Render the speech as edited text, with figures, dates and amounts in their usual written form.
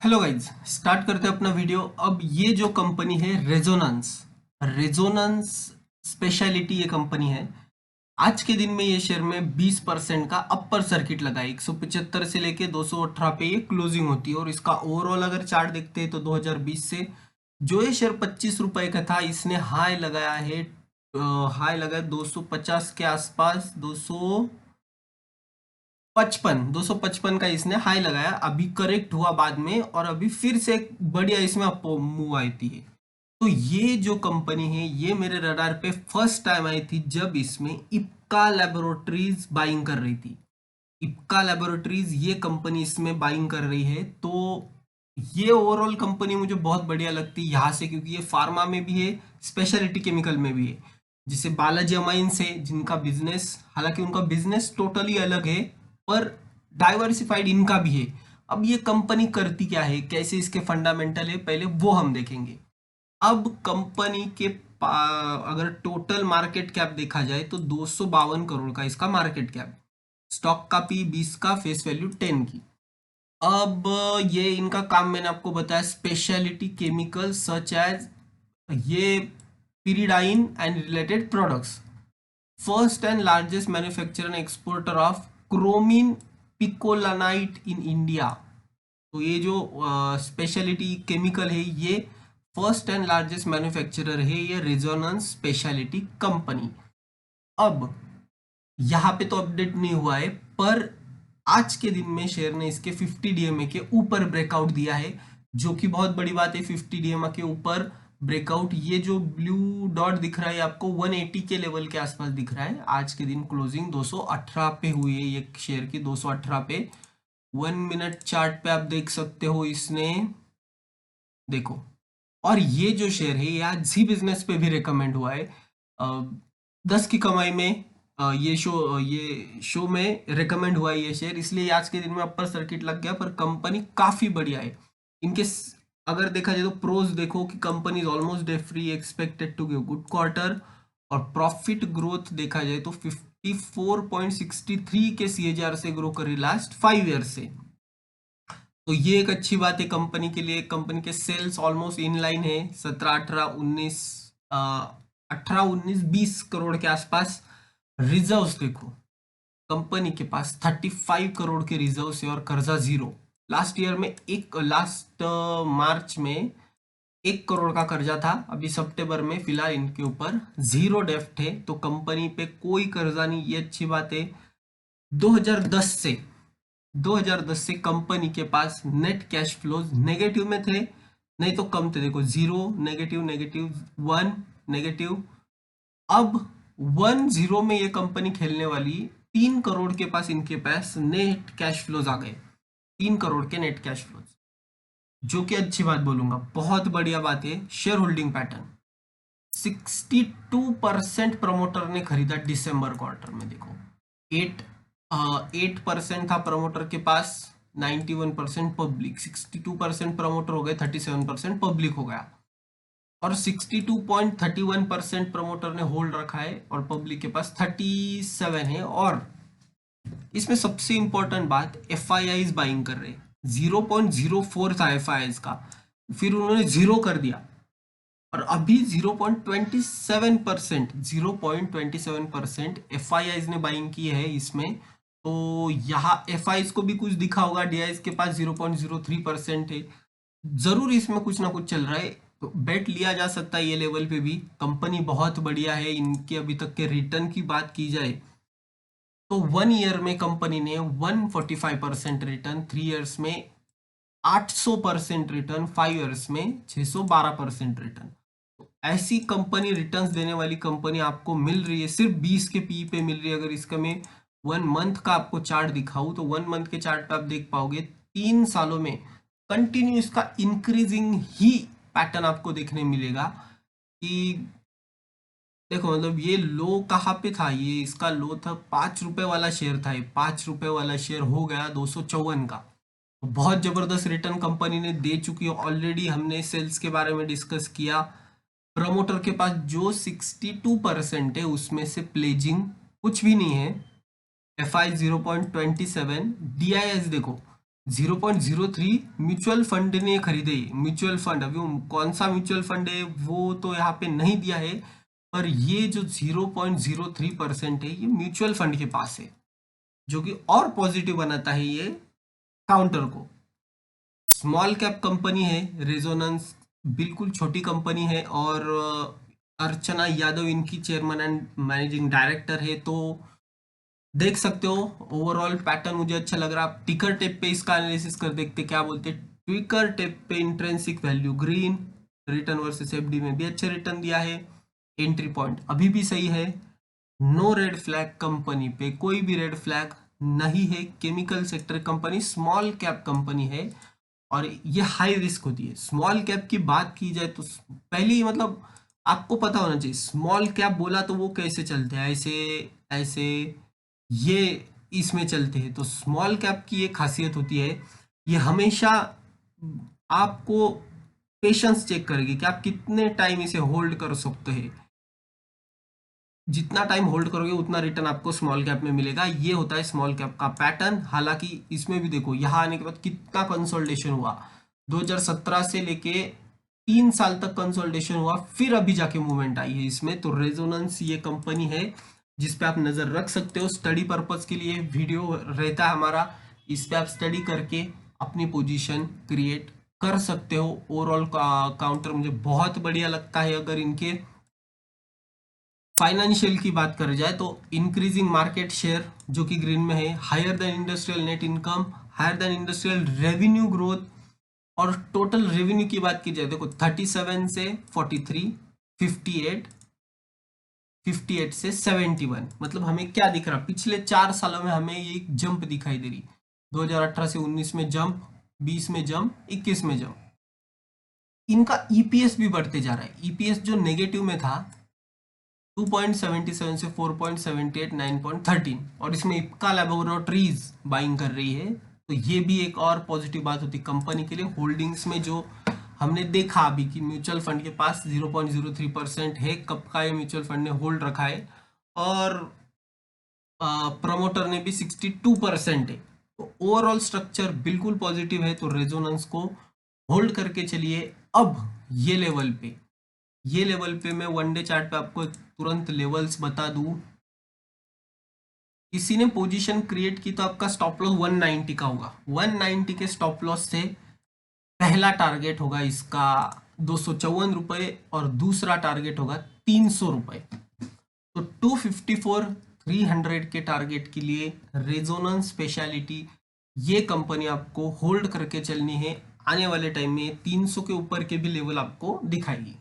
Hello guys, start करते हैं अपना वीडियो। अब ये जो कंपनी है रेजोनेंस रेजोनेंस स्पेशलिटी, ये कंपनी है। आज के दिन में ये शेयर में 20% का अपर सर्किट लगा है। 175 से लेके 218 पे ये क्लोजिंग होती है। और इसका ओवरऑल अगर चार्ट देखते हैं तो 2020 से जो ये शेयर 25 रुपए का था, इसने हाई लगाया है। हाई लगाया 250 के आसपास, 255 का इसने हाई लगाया। अभी करेक्ट हुआ बाद में, और अभी फिर से एक बढ़िया इसमें अप मूव आई थी। तो ये जो कंपनी है, ये मेरे रडार पे फर्स्ट टाइम आई थी जब इसमें इप्का लैबोरेटरीज बाइंग कर रही थी। इप्का लैबोरेटरीज ये कंपनी इसमें बाइंग कर रही है। तो ये ओवरऑल कंपनी मुझे बहुत बढ़िया लगती है यहाँ से, क्योंकि ये फार्मा में भी है, स्पेशलिटी केमिकल में भी है। जिसे बालाजी अमाइंस है, जिनका बिजनेस, हालांकि उनका बिजनेस टोटली अलग है, पर डाइवर्सिफाइड इनका भी है। अब ये कंपनी करती क्या है, कैसे इसके फंडामेंटल है, पहले वो हम देखेंगे। अब कंपनी के अगर टोटल मार्केट कैप देखा जाए तो 252 करोड़ का इसका मार्केट कैप। स्टॉक का पी 20 का, फेस वैल्यू 10 की। अब ये इनका काम मैंने आपको बताया, स्पेशलिटी केमिकल सच एज ये pyridine and related products. First and largest manufacturer and exporter of chromium picolinate in India. तो ये जो स्पेशलिटी केमिकल है, ये फर्स्ट एंड लार्जेस्ट मैन्युफैक्चरर है, ये रेजोनेंस स्पेशलिटी कंपनी। अब यहाँ पे तो अपडेट नहीं हुआ है, पर आज के दिन में शेयर ने इसके 50 डीएमए के ऊपर ब्रेकआउट दिया है, जो कि बहुत बड़ी बात है। 50 डीएमए के ऊपर ब्रेकआउट, ये जो ब्लू डॉट दिख रहा है आपको 180 के लेवल के आसपास दिख रहा है। आज के दिन क्लोजिंग 218 पे हुई है ये शेयर की, 218 पे। 1 मिनट चार्ट पे आप देख सकते हो, इसने देखो। और ये जो शेयर है, ये आज जी बिजनेस पे भी रिकमेंड हुआ है। 10 की कमाई में ये शो में रिकमेंड हुआ है ये शेयर, इसलिए आज के दिन में अपर सर्किट लग गया। पर कंपनी काफी बढ़िया है। इनके अगर देखा जाए तो प्रोज देखो कि company is almost debt free, expected to give good quarter. और प्रॉफिट ग्रोथ देखा जाए तो 54.63 के सीएजीआर से ग्रो करी लास्ट 5 ईयर से। तो ये एक अच्छी बात है कंपनी के लिए। कंपनी के सेल्स ऑलमोस्ट इन लाइन है, 17 18 19 20 करोड़ के आसपास। रिजर्व्स देखो, कंपनी के पास 35 करोड़ के रिजर्व है, और कर्जा जीरो। लास्ट मार्च में 1 करोड़ का कर्जा था। अभी सितंबर में फिलहाल इनके ऊपर जीरो डेफ्ट है, तो कंपनी पे कोई कर्जा नहीं, ये अच्छी बात है। 2010 से 2010 से कंपनी के पास नेट कैश फ्लोज नेगेटिव में थे, नहीं तो कम थे। देखो, zero, negative, negative, one, negative. अब 10 में ये कंपनी खेलने वाली। 3 करोड़ के पास इनके पास नेट कैश फ्लोज आ गए। 3 करोड़ के नेट कैश फ्लोज, जो कि अच्छी बात बोलूंगा, बहुत बढ़िया बात है। शेयर होल्डिंग पैटर्न, 62% प्रमोटर ने खरीदा दिसंबर क्वार्टर में। देखो, 8% था प्रमोटर के पास, 91% पब्लिक। 62% प्रमोटर हो गए, 37% पब्लिक हो गया। और 62.31% प्रमोटर ने होल्ड रखा है, और पब्लिक के पास 37 है। और इसमें सबसे इंपॉर्टेंट बात, एफ आई आई बाइंग कर रहे हैं। 0.04 था एफ आई का, फिर उन्होंने जीरो कर दिया, और अभी 0.27% एफ आई ने बाइंग की है इसमें। तो यहाँ एफ आई को भी कुछ दिखा होगा, डी आई के पास 0.03% है। जरूर इसमें कुछ ना कुछ चल रहा है, तो बेट लिया जा सकता है ये लेवल पे भी। कंपनी बहुत बढ़िया है। इनके अभी तक के रिटर्न की बात की जाए तो 1 ईयर में कंपनी ने 145% रिटर्न, 3 ईयर्स में 800% रिटर्न, 5 ईयर्स में 612% रिटर्न। तो ऐसी कंपनी, रिटर्न्स देने वाली कंपनी आपको मिल रही है, सिर्फ 20 के पी पे मिल रही है। अगर इसका मैं 1 मंथ का आपको चार्ट दिखाऊं तो 1 मंथ के चार्ट पे आप देख पाओगे 3 सालों में कंटिन्यू इसका इंक्रीजिंग ही पैटर्न आपको देखने मिलेगा। कि देखो, मतलब ये लो कहाँ पे था, ये इसका लो था 5 रुपए वाला शेयर था। ये 5 रुपए वाला शेयर हो गया 254 का। तो बहुत जबरदस्त रिटर्न कंपनी ने दे चुकी है ऑलरेडी। हमने सेल्स के बारे में डिस्कस किया। प्रमोटर के पास जो 62% है, उसमें से प्लेजिंग कुछ भी नहीं है। F I 0.27, D I S देखो, 0.03 म्यूचुअल फंड ने खरीदे। म्यूचुअल फंड, अभी कौन सा म्यूचुअल फंड है वो तो यहाँ पे नहीं दिया है, पर ये जो 0.03% है ये म्यूचुअल फंड के पास है, जो कि और पॉजिटिव बनाता है ये काउंटर को। स्मॉल कैप कंपनी है रेजोनेंस, बिल्कुल छोटी कंपनी है, और अर्चना यादव इनकी चेयरमैन एंड मैनेजिंग डायरेक्टर है। तो देख सकते हो ओवरऑल पैटर्न मुझे अच्छा लग रहा है। आप टिकर टेप पे इसका एनालिसिस कर देखते क्या बोलते हैं। टिकर टेप पे intrinsic value green, return versus FD में भी अच्छे रिटर्न दिया है, एंट्री पॉइंट अभी भी सही है, नो रेड फ्लैग, कंपनी पे कोई भी रेड फ्लैग नहीं है, chemical sector company, small cap company है, और ये हाई रिस्क होती है। स्मॉल कैप की बात की जाए तो पहले ही मतलब आपको पता होना चाहिए स्मॉल कैप बोला तो वो कैसे चलते हैं, ऐसे ऐसे ये इसमें चलते हैं। तो स्मॉल कैप की ये खासियत होती है, ये हमेशा आपको पेशेंस चेक करेगी कि आप कितने टाइम इसे होल्ड कर सकते हैं। जितना टाइम होल्ड करोगे उतना रिटर्न आपको स्मॉल कैप में मिलेगा। ये होता है स्मॉल कैप का पैटर्न। हालांकि इसमें भी देखो यहाँ आने के बाद कितना कंसोलिडेशन हुआ, 2017 से लेके 3 साल तक कंसोलिडेशन हुआ, फिर अभी जाके मूवमेंट आई है इसमें। तो रेजोनेंस ये कंपनी है जिस पे आप नजर रख सकते हो। स्टडी पर्पज के लिए वीडियो रहता है हमारा, इस पे आप स्टडी करके अपनी पोजीशन क्रिएट कर सकते हो। ओवरऑल काउंटर मुझे बहुत बढ़िया लगता है। अगर इनके फाइनेंशियल की बात करी जाए तो इंक्रीजिंग मार्केट शेयर जो कि ग्रीन में है, higher than industrial net income, higher than industrial revenue growth, और टोटल रेवेन्यू की बात की जाए देखो 37 से 43, 58, 58 से 71, मतलब हमें क्या दिख रहा, पिछले 4 सालों में हमें ये एक जंप दिखाई दे रही। 2018 से 19 में जंप, 20 में जंप, 21 में जंप। इनका ईपीएस भी बढ़ते जा रहा है। ईपीएस जो नेगेटिव में था 2.77 से 4.78, 9.13, और इसमें इप्का लैबोरेटरीज बाइंग कर रही है। तो ये भी एक और पॉजिटिव बात होती है कंपनी के लिए। होल्डिंग्स में जो हमने देखा अभी कि म्यूचुअल फंड के पास 0.03% है, कब का ये म्यूचुअल फंड ने होल्ड रखा है, और प्रमोटर ने भी 62% है। तो ओवरऑल स्ट्रक्चर बिल्कुल पॉजिटिव है। तो रेजोनेंस को होल्ड करके चलिए। अब ये लेवल पे, ये लेवल पे मैं वनडे चार्ट पे आपको तुरंत लेवल्स बता दूं। किसी ने पोजीशन क्रिएट की तो आपका स्टॉप लॉस 190 का होगा। 190 के स्टॉप लॉस से पहला टारगेट होगा इसका 254 रुपए, और दूसरा टारगेट होगा 300 रुपए। तो 254, 300 के टारगेट के लिए रेजोनेंस स्पेशलिटी ये कंपनी आपको होल्ड करके चलनी है। आने वाले टाइम में 300 के ऊपर के भी लेवल आपको दिखाएगी।